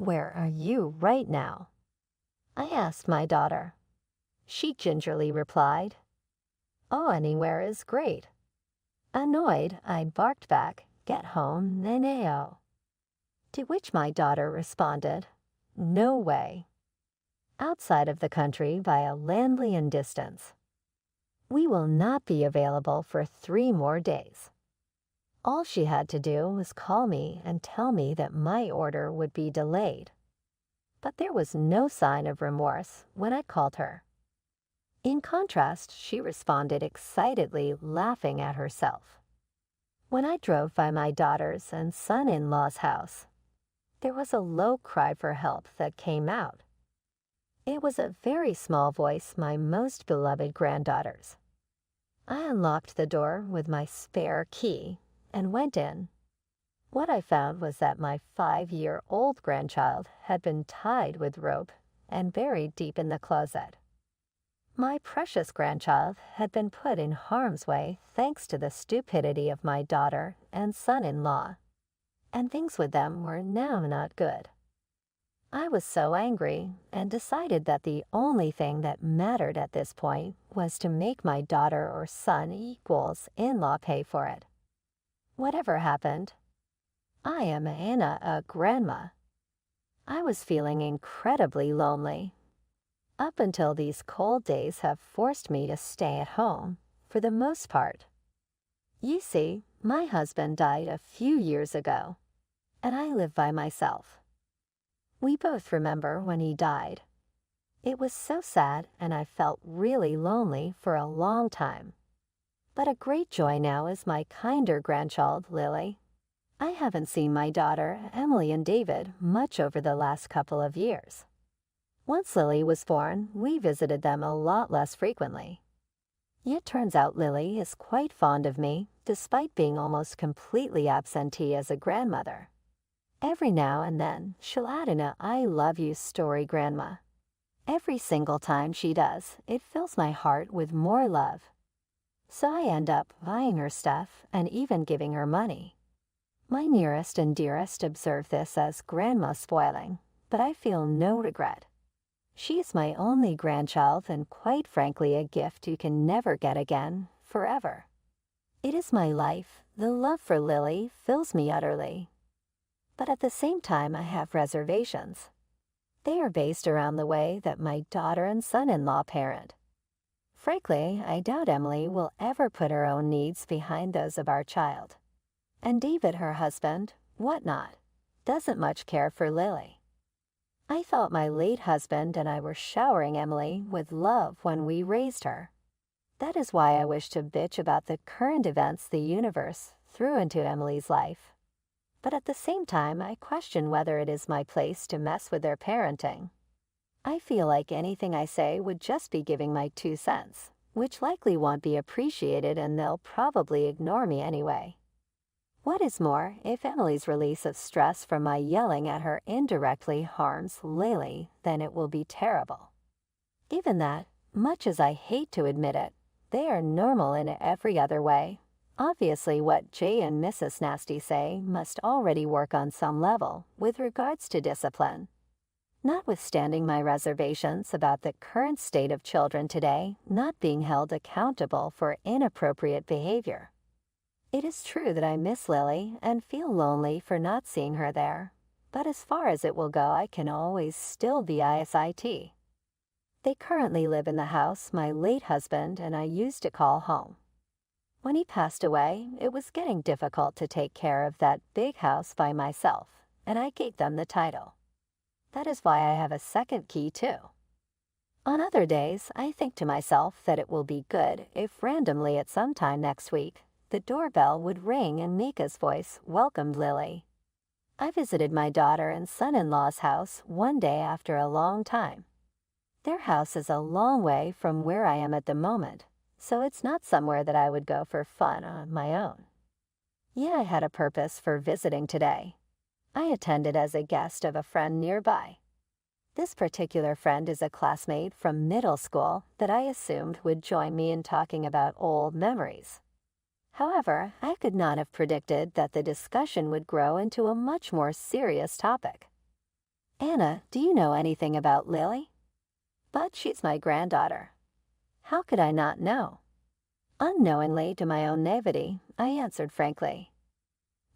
"Where are you right now?" I asked my daughter. She gingerly replied, "Oh, anywhere is great." Annoyed, I barked back, "Get home, neneo." To which my daughter responded, "No way." Outside of the country by a landly distance. We will not be available for 3 more days. All she had to do was call me and tell me that my order would be delayed. But there was no sign of remorse when I called her. In contrast, she responded excitedly, laughing at herself. When I drove by my daughter's and son-in-law's house, there was a low cry for help that came out. It was a very small voice, my most beloved granddaughter's. I unlocked the door with my spare key and went in. What I found was that my 5-year-old grandchild had been tied with rope and buried deep in the closet. My precious grandchild had been put in harm's way thanks to the stupidity of my daughter and son-in-law, and things with them were now not good. I was so angry and decided that the only thing that mattered at this point was to make my daughter or son equals in-law pay for it. Whatever happened, I am a grandma. I was feeling incredibly lonely. Up until these cold days have forced me to stay at home, for the most part. You see, my husband died a few years ago, and I live by myself. We both remember when he died. It was so sad, and I felt really lonely for a long time. But a great joy now is my kinder grandchild, Lily. I haven't seen my daughter, Emily, and David much over the last couple of years. Once Lily was born, we visited them a lot less frequently. It turns out Lily is quite fond of me, despite being almost completely absentee as a grandmother. Every now and then, she'll add in a "I love you" story, Grandma. Every single time she does, it fills my heart with more love. So I end up buying her stuff and even giving her money. My nearest and dearest observe this as grandma spoiling, but I feel no regret. She is my only grandchild and quite frankly a gift you can never get again, forever. It is my life. The love for Lily fills me utterly. But at the same time, I have reservations. They are based around the way that my daughter and son-in-law parent. Frankly, I doubt Emily will ever put her own needs behind those of our child. And David, her husband, whatnot, doesn't much care for Lily. I thought my late husband and I were showering Emily with love when we raised her. That is why I wish to bitch about the current events the universe threw into Emily's life. But at the same time, I question whether it is my place to mess with their parenting. I feel like anything I say would just be giving my 2 cents, which likely won't be appreciated and they'll probably ignore me anyway. What is more, if Emily's release of stress from my yelling at her indirectly harms Lily, then it will be terrible. Given that, much as I hate to admit it, they are normal in every other way. Obviously, what Jay and Mrs. Nasty say must already work on some level with regards to discipline. Notwithstanding my reservations about the current state of children today not being held accountable for inappropriate behavior. It is true that I miss Lily and feel lonely for not seeing her there, but as far as it will go, I can always still be ISIT. They currently live in the house my late husband and I used to call home. When he passed away, it was getting difficult to take care of that big house by myself, and I gave them the title. That is why I have a second key too. On other days, I think to myself that it will be good if randomly at some time next week, the doorbell would ring and Mika's voice welcomed Lily. I visited my daughter and son-in-law's house one day after a long time. Their house is a long way from where I am at the moment, so it's not somewhere that I would go for fun on my own. Yeah, I had a purpose for visiting today. I attended as a guest of a friend nearby. This particular friend is a classmate from middle school that I assumed would join me in talking about old memories. However, I could not have predicted that the discussion would grow into a much more serious topic. Nana, do you know anything about Lily? But she's my granddaughter. How could I not know? Unknowingly to my own naivety, I answered frankly.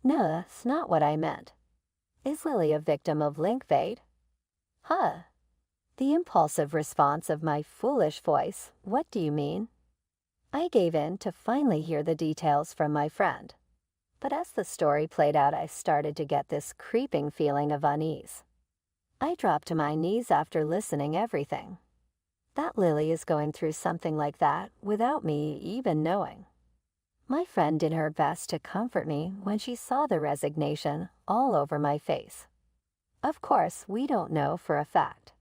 No, that's not what I meant. Is Lily a victim of link fade? Huh. The impulsive response of my foolish voice, what do you mean? I gave in to finally hear the details from my friend. But as the story played out, I started to get this creeping feeling of unease. I dropped to my knees after listening everything. That Lily is going through something like that without me even knowing. My friend did her best to comfort me when she saw the resignation all over my face. Of course, we don't know for a fact.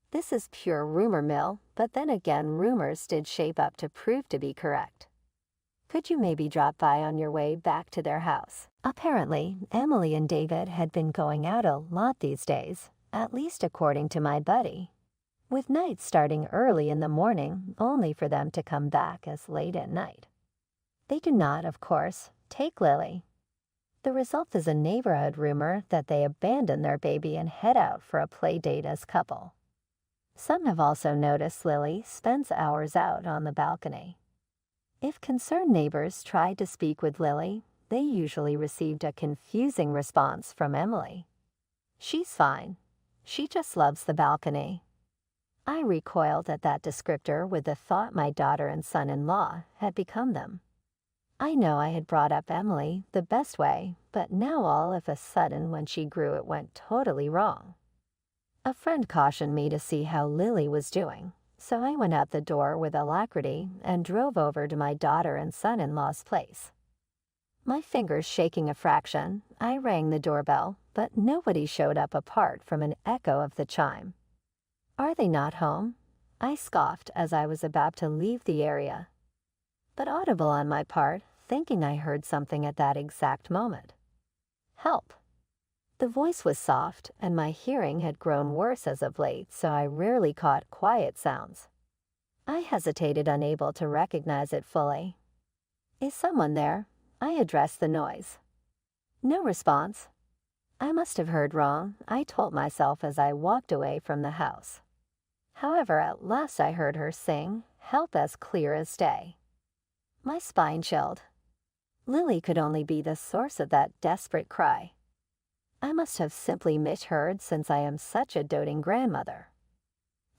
This is pure rumor mill, but then again, rumors did shape up to prove to be correct. Could you maybe drop by on your way back to their house? Apparently, Emily and David had been going out a lot these days, at least according to my buddy, with nights starting early in the morning only for them to come back as late at night. They do not, of course, take Lily. The result is a neighborhood rumor that they abandon their baby and head out for a play date as couple. Some have also noticed Lily spends hours out on the balcony. If concerned neighbors tried to speak with Lily, they usually received a confusing response from Emily. She's fine. She just loves the balcony. I recoiled at that descriptor with the thought my daughter and son-in-law had become them. I know I had brought up Emily the best way, but now all of a sudden when she grew it went totally wrong. A friend cautioned me to see how Lily was doing, so I went out the door with alacrity and drove over to my daughter and son-in-law's place. My fingers shaking a fraction, I rang the doorbell, but nobody showed up apart from an echo of the chime. Are they not home? I scoffed as I was about to leave the area. But audible on my part, thinking I heard something at that exact moment. Help! The voice was soft, and my hearing had grown worse as of late, so I rarely caught quiet sounds. I hesitated, unable to recognize it fully. Is someone there? I addressed the noise. No response. I must have heard wrong, I told myself as I walked away from the house. However, at last I heard her sing, "Help," as clear as day. My spine chilled. Lily could only be the source of that desperate cry. I must have simply misheard since I am such a doting grandmother.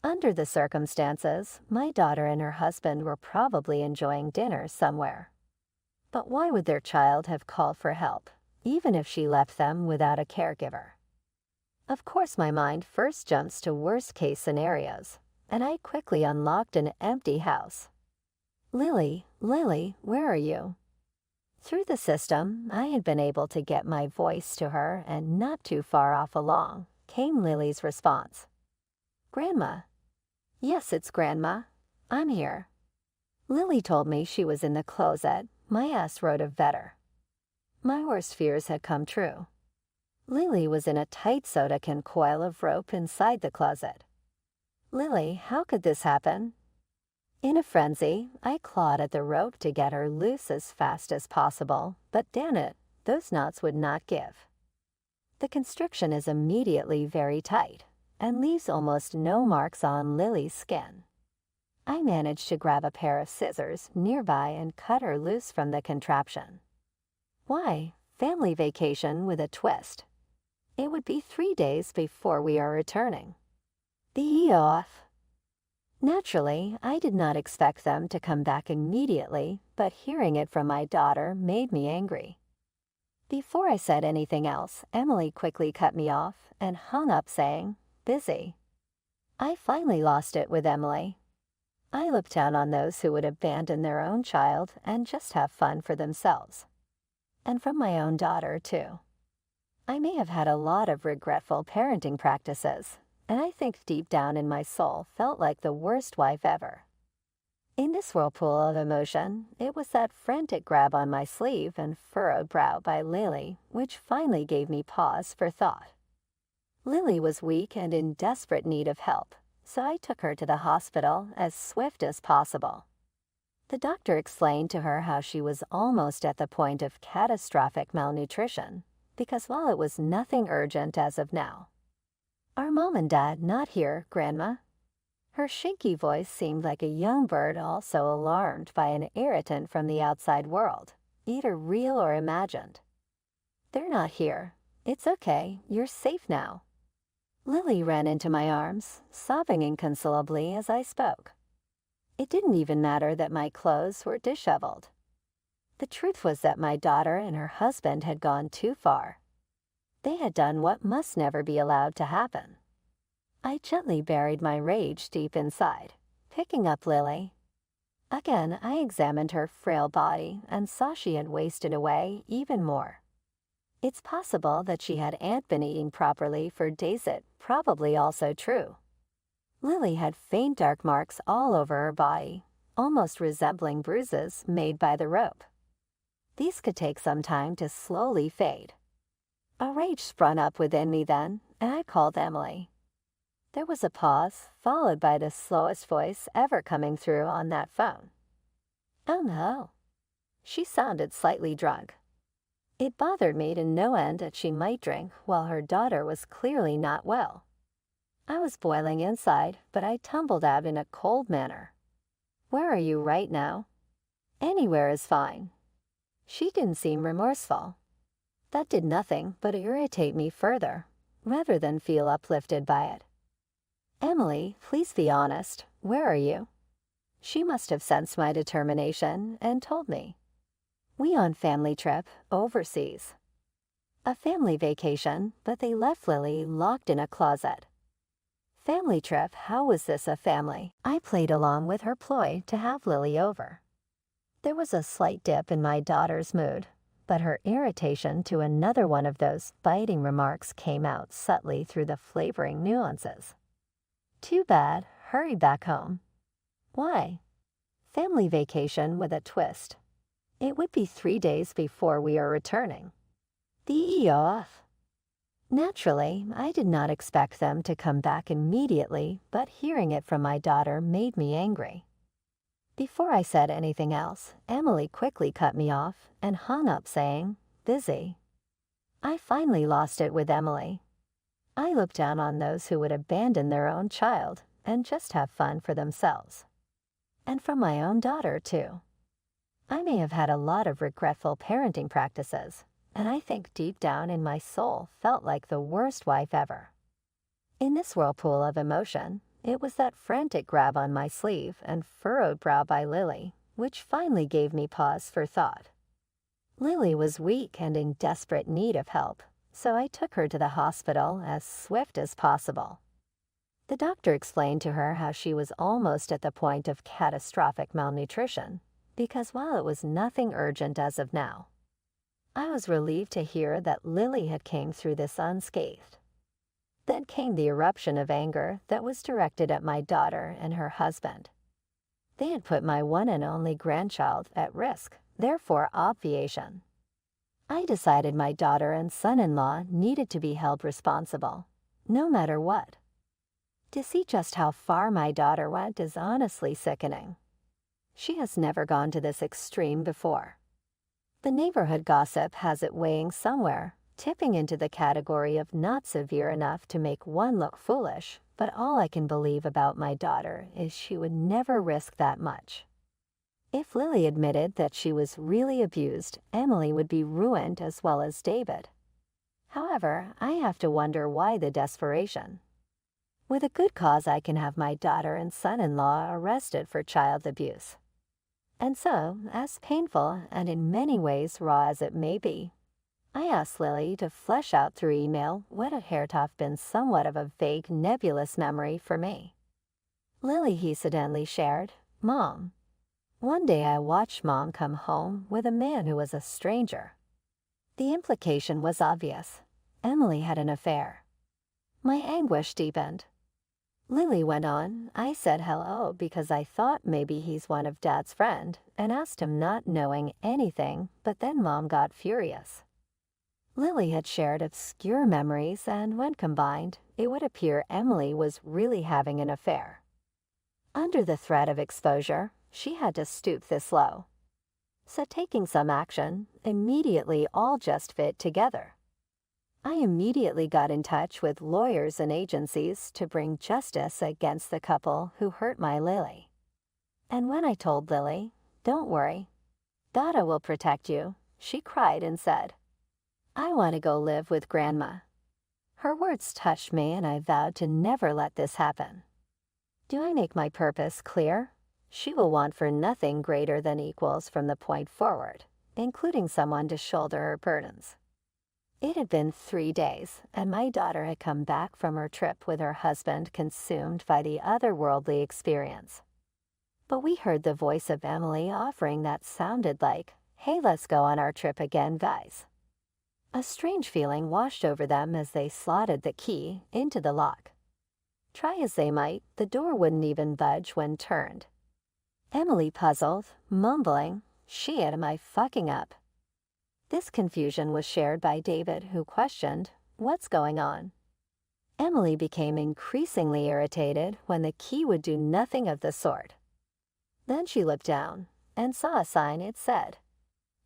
Under the circumstances, my daughter and her husband were probably enjoying dinner somewhere. But why would their child have called for help, even if she left them without a caregiver? Of course, my mind first jumps to worst-case scenarios, and I quickly unlocked an empty house. Lily, where are you? Through the system, I had been able to get my voice to her, and not too far off along came Lily's response. Grandma. Yes, it's Grandma. I'm here. Lily told me she was in the closet. My ass wrote a vetter. My worst fears had come true. Lily was in a tight soda can coil of rope inside the closet. Lily, how could this happen? In a frenzy, I clawed at the rope to get her loose as fast as possible, but damn it, those knots would not give. The constriction is immediately very tight and leaves almost no marks on Lily's skin. I managed to grab a pair of scissors nearby and cut her loose from the contraption. Why, family vacation with a twist. It would be 3 days before we are returning. The off. Naturally, I did not expect them to come back immediately, but hearing it from my daughter made me angry. Before I said anything else, Emily quickly cut me off and hung up saying, busy. I finally lost it with Emily. I looked down on those who would abandon their own child and just have fun for themselves. And from my own daughter, too. I may have had a lot of regretful parenting practices, and I think deep down in my soul felt like the worst wife ever. In this whirlpool of emotion, it was that frantic grab on my sleeve and furrowed brow by Lily which finally gave me pause for thought. Lily was weak and in desperate need of help, so I took her to the hospital as swift as possible. The doctor explained to her how she was almost at the point of catastrophic malnutrition, because while it was nothing urgent as of now, our Mom and Dad not here, Grandma." Her shaky voice seemed like a young bird also alarmed by an irritant from the outside world, either real or imagined. "They're not here. It's okay, you're safe now." Lily ran into my arms, sobbing inconsolably as I spoke. It didn't even matter that my clothes were disheveled. The truth was that my daughter and her husband had gone too far. They had done what must never be allowed to happen. I gently buried my rage deep inside, picking up Lily. Again, I examined her frail body and saw she had wasted away even more. It's possible that she hadn't been eating properly for days. It probably also true. Lily had faint dark marks all over her body, almost resembling bruises made by the rope. These could take some time to slowly fade. A rage sprung up within me then, and I called Emily. There was a pause, followed by the slowest voice ever coming through on that phone. "Oh no." She sounded slightly drunk. It bothered me to no end that she might drink while her daughter was clearly not well. I was boiling inside, but I tumbled out in a cold manner. "Where are you right now?" "Anywhere is fine." She didn't seem remorseful. That did nothing but irritate me further, rather than feel uplifted by it. "Emily, please be honest. Where are you?" She must have sensed my determination and told me. "We on family trip, overseas." A family vacation, but they left Lily locked in a closet. Family trip, how was this a family? I played along with her ploy to have Lily over. There was a slight dip in my daughter's mood, but her irritation to another one of those biting remarks came out subtly through the flavoring nuances. "Too bad, hurry back home." "Why?" "Family vacation with a twist. It would be 3 days before we are returning." "The off." Naturally, I did not expect them to come back immediately, but hearing it from my daughter made me angry. Before I said anything else, Emily quickly cut me off and hung up saying, "Busy." I finally lost it with Emily. I looked down on those who would abandon their own child and just have fun for themselves. And from my own daughter, too. I may have had a lot of regretful parenting practices, and I think deep down in my soul felt like the worst wife ever. In this whirlpool of emotion, it was that frantic grab on my sleeve and furrowed brow by Lily, which finally gave me pause for thought. Lily was weak and in desperate need of help, so I took her to the hospital as swift as possible. The doctor explained to her how she was almost at the point of catastrophic malnutrition, because while it was nothing urgent as of now, I was relieved to hear that Lily had came through this unscathed. Then came the eruption of anger that was directed at my daughter and her husband. They had put my one and only grandchild at risk, therefore obviation. I decided my daughter and son-in-law needed to be held responsible, no matter what. To see just how far my daughter went is honestly sickening. She has never gone to this extreme before. The neighborhood gossip has it weighing somewhere, tipping into the category of not severe enough to make one look foolish, but all I can believe about my daughter is she would never risk that much. If Lily admitted that she was really abused, Emily would be ruined as well as David. However, I have to wonder why the desperation. With a good cause, I can have my daughter and son-in-law arrested for child abuse. And so, as painful and in many ways raw as it may be, I asked Lily to flesh out through email what had been somewhat of a vague, nebulous memory for me. Lily hesitantly shared, "Mom, one day I watched Mom come home with a man who was a stranger." The implication was obvious. Emily had an affair. My anguish deepened. Lily went on, "I said hello because I thought maybe he's one of Dad's friend and asked him not knowing anything, but then Mom got furious." Lily had shared obscure memories, and when combined, it would appear Emily was really having an affair. Under the threat of exposure, she had to stoop this low. So taking some action, immediately all just fit together. I immediately got in touch with lawyers and agencies to bring justice against the couple who hurt my Lily. And when I told Lily, "Don't worry, Dada will protect you," she cried and said, "I want to go live with Grandma." Her words touched me, and I vowed to never let this happen. Do I make my purpose clear? She will want for nothing greater than equals from the point forward, including someone to shoulder her burdens. It had been 3 days, and my daughter had come back from her trip with her husband consumed by the otherworldly experience. But we heard the voice of Emily offering that sounded like, "Hey, let's go on our trip again, guys." A strange feeling washed over them as they slotted the key into the lock. Try as they might, the door wouldn't even budge when turned. Emily puzzled, mumbling, "Shit, am I fucking up?" This confusion was shared by David, who questioned, "What's going on?" Emily became increasingly irritated when the key would do nothing of the sort. Then she looked down and saw a sign. It said,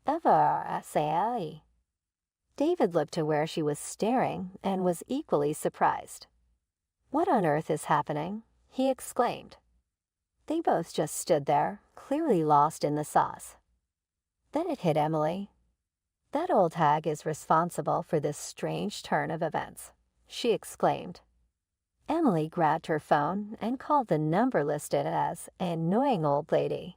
"Eversai." David looked to where she was staring and was equally surprised. "What on earth is happening?" he exclaimed. They both just stood there, clearly lost in the sauce. Then it hit Emily. "That old hag is responsible for this strange turn of events," she exclaimed. Emily grabbed her phone and called the number listed as "annoying old lady."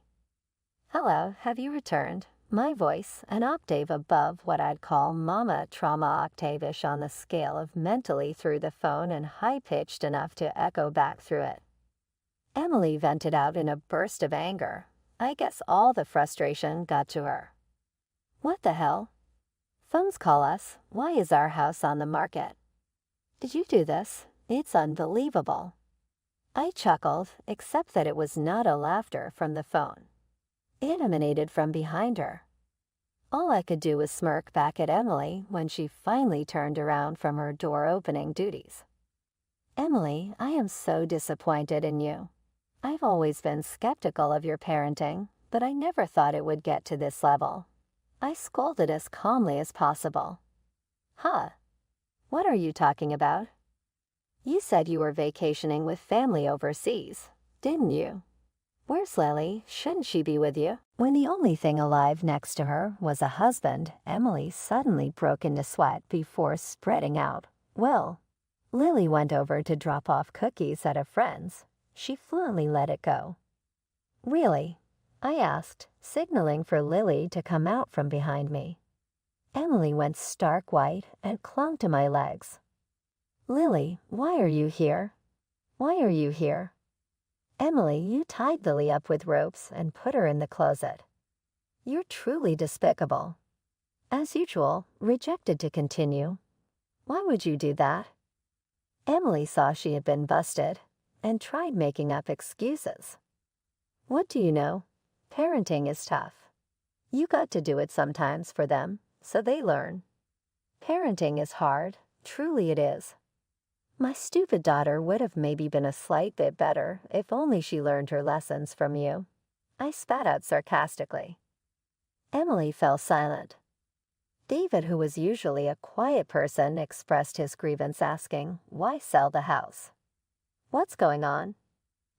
"Hello, have you returned?" My voice, an octave above what I'd call mama trauma octave-ish on the scale of mentally through the phone and high-pitched enough to echo back through it. Emily vented out in a burst of anger. I guess all the frustration got to her. "What the hell? Phones call us. Why is our house on the market? Did you do this? It's unbelievable." I chuckled, except that it was not a laughter from the phone. It emanated from behind her. All I could do was smirk back at Emily when she finally turned around from her door-opening duties. "Emily, I am so disappointed in you. I've always been skeptical of your parenting, but I never thought it would get to this level." I scolded as calmly as possible. "Huh? What are you talking about? You said you were vacationing with family overseas, didn't you? Where's Lily? Shouldn't she be with you?" When the only thing alive next to her was a husband, Emily suddenly broke into sweat before spreading out. "Well, Lily went over to drop off cookies at a friend's." She fluently let it go. "Really?" I asked, signaling for Lily to come out from behind me. Emily went stark white and clung to my legs. "Lily, why are you here? Why are you here? Emily, you tied Lily up with ropes and put her in the closet. You're truly despicable." As usual, rejected to continue. "Why would you do that?" Emily saw she had been busted and tried making up excuses. "What do you know? Parenting is tough. You got to do it sometimes for them, so they learn. Parenting is hard, truly it is. My stupid daughter would have maybe been a slight bit better if only she learned her lessons from you." I spat out sarcastically. Emily fell silent. David, who was usually a quiet person, expressed his grievance, asking, "Why sell the house?" "What's going on?"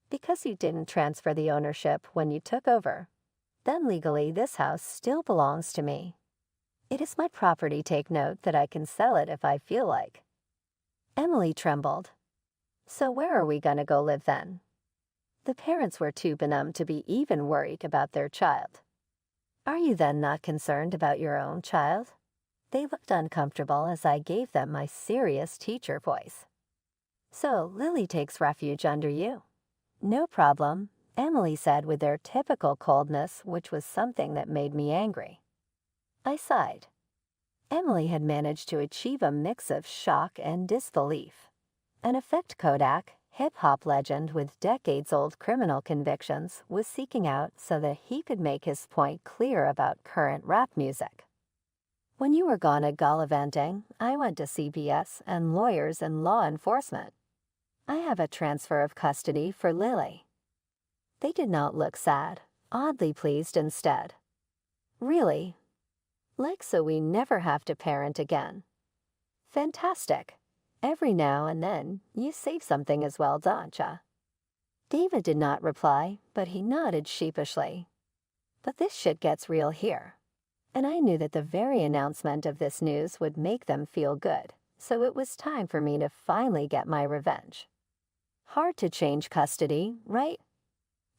"Because you didn't transfer the ownership when you took over. Then legally this house still belongs to me. It is my property. Take note that I can sell it if I feel like." Emily trembled. "So where are we gonna go live then?" The parents were too benumbed to be even worried about their child. "Are you then not concerned about your own child?" They looked uncomfortable as I gave them my serious teacher voice. "So Lily takes refuge under you." "No problem," Emily said with their typical coldness, which was something that made me angry. I sighed. Emily had managed to achieve a mix of shock and disbelief. An effect Kodak, hip-hop legend with decades-old criminal convictions, was seeking out so that he could make his point clear about current rap music. "When you were gone at gallivanting, I went to CPS and lawyers and law enforcement. I have a transfer of custody for Lily." They did not look sad, oddly pleased instead. "Really? Like so we never have to parent again." Fantastic. Every now and then, you save something as well, don't ya? David did not reply, but he nodded sheepishly. But this shit gets real here. And I knew that the very announcement of this news would make them feel good, so it was time for me to finally get my revenge. Hard to change custody, right?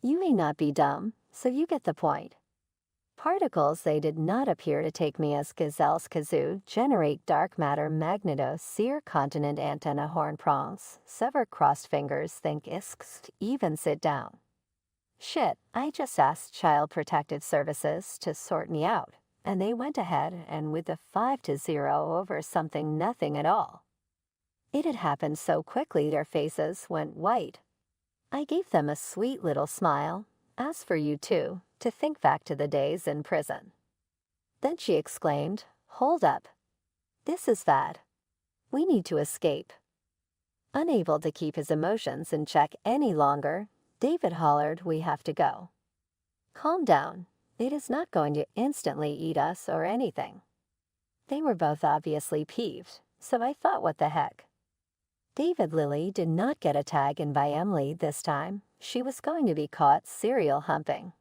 You may not be dumb, so you get the point. Particles they did not appear to take me as gazelle's kazoo generate dark matter magneto sear continent antenna horn prongs, sever crossed fingers think isks even sit down. Shit, I just asked Child Protective Services to sort me out, and they went ahead and with a 5-0 over something nothing at all. It had happened so quickly their faces went white. I gave them a sweet little smile, as for you too, to think back to the days in prison. Then she exclaimed, "Hold up. This is bad. We need to escape." Unable to keep his emotions in check any longer, David hollered, "We have to go." "Calm down. It is not going to instantly eat us or anything." They were both obviously peeved, so I thought, what the heck. David Lily did not get a tag in by Emily this time. She was going to be caught serial humping.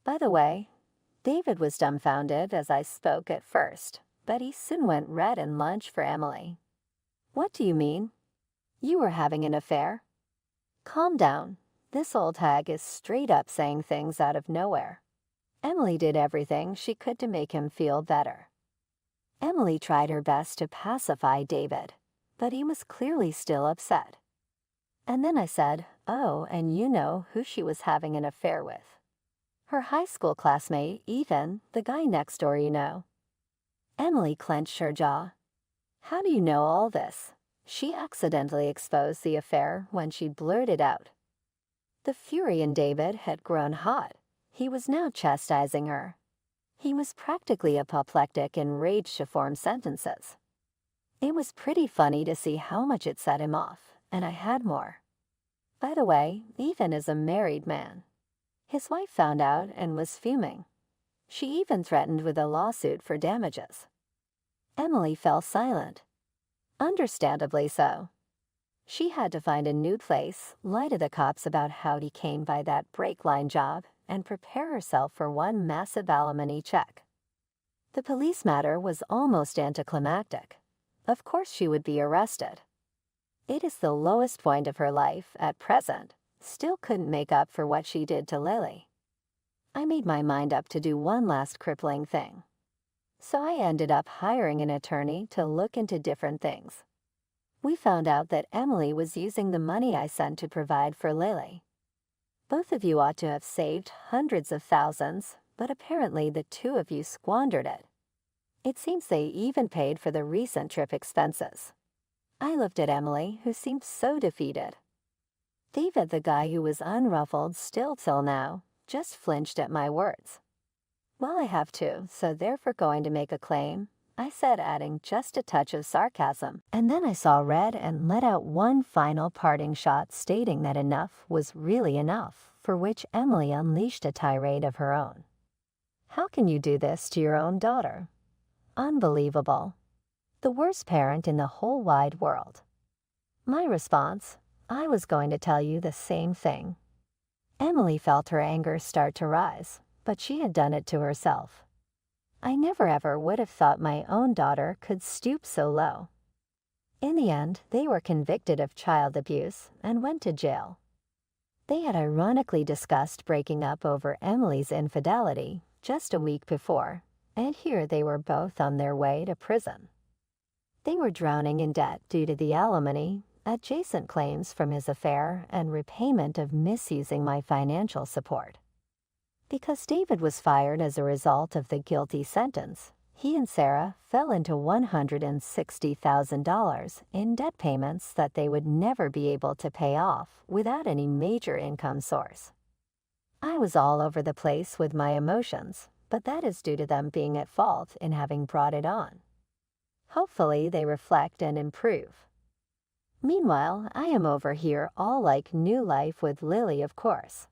By the way, David was dumbfounded as I spoke at first, but he soon went red and lunged for Emily. "What do you mean? You were having an affair?" "Calm down. This old hag is straight up saying things out of nowhere." Emily did everything she could to make him feel better. Emily tried her best to pacify David, but he was clearly still upset. And then I said, "Oh, and you know who she was having an affair with. Her high school classmate, Ethan, the guy next door, you know." Emily clenched her jaw. "How do you know all this?" She accidentally exposed the affair when she blurted out. The fury in David had grown hot. He was now chastising her. He was practically apoplectic and raged to form sentences. It was pretty funny to see how much it set him off, and I had more. By the way, Ethan is a married man. His wife found out and was fuming. She even threatened with a lawsuit for damages. Emily fell silent. Understandably so. She had to find a new place, lie to the cops about how he came by that brake line job, and prepare herself for one massive alimony check. The police matter was almost anticlimactic. Of course she would be arrested. It is the lowest point of her life at present, still couldn't make up for what she did to Lily. I made my mind up to do one last crippling thing. So I ended up hiring an attorney to look into different things. We found out that Emily was using the money I sent to provide for Lily. Both of you ought to have saved hundreds of thousands, but apparently the two of you squandered it. It seems they even paid for the recent trip expenses. I looked at Emily, who seemed so defeated. David, the guy who was unruffled still till now, just flinched at my words. "Well, I have to, so therefore going to make a claim," I said, adding just a touch of sarcasm, and then I saw red and let out one final parting shot stating that enough was really enough, for which Emily unleashed a tirade of her own. "How can you do this to your own daughter? Unbelievable. The worst parent in the whole wide world." My response, "I was going to tell you the same thing." Emily felt her anger start to rise, but she had done it to herself. I never ever would have thought my own daughter could stoop so low. In the end, they were convicted of child abuse and went to jail. They had ironically discussed breaking up over Emily's infidelity just a week before, and here they were both on their way to prison. They were drowning in debt due to the alimony, adjacent claims from his affair, and repayment of misusing my financial support. Because David was fired as a result of the guilty sentence, he and Sarah fell into $160,000 in debt payments that they would never be able to pay off without any major income source. I was all over the place with my emotions, but that is due to them being at fault in having brought it on. Hopefully they reflect and improve. Meanwhile, I am over here all like new life with Lily, of course.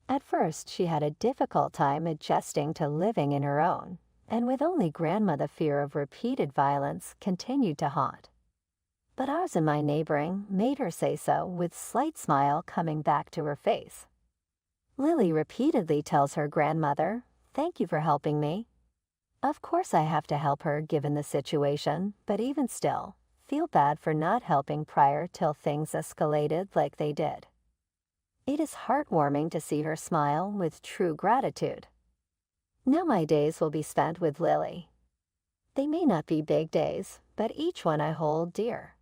At first, she had a difficult time adjusting to living in her own, and with only Grandma the fear of repeated violence continued to haunt. But ours and my neighboring made her say so with slight smile coming back to her face. Lily repeatedly tells her grandmother, "Thank you for helping me." Of course I have to help her given the situation, but even still, feel bad for not helping prior till things escalated like they did. It is heartwarming to see her smile with true gratitude. Now my days will be spent with Lily. They may not be big days, but each one I hold dear.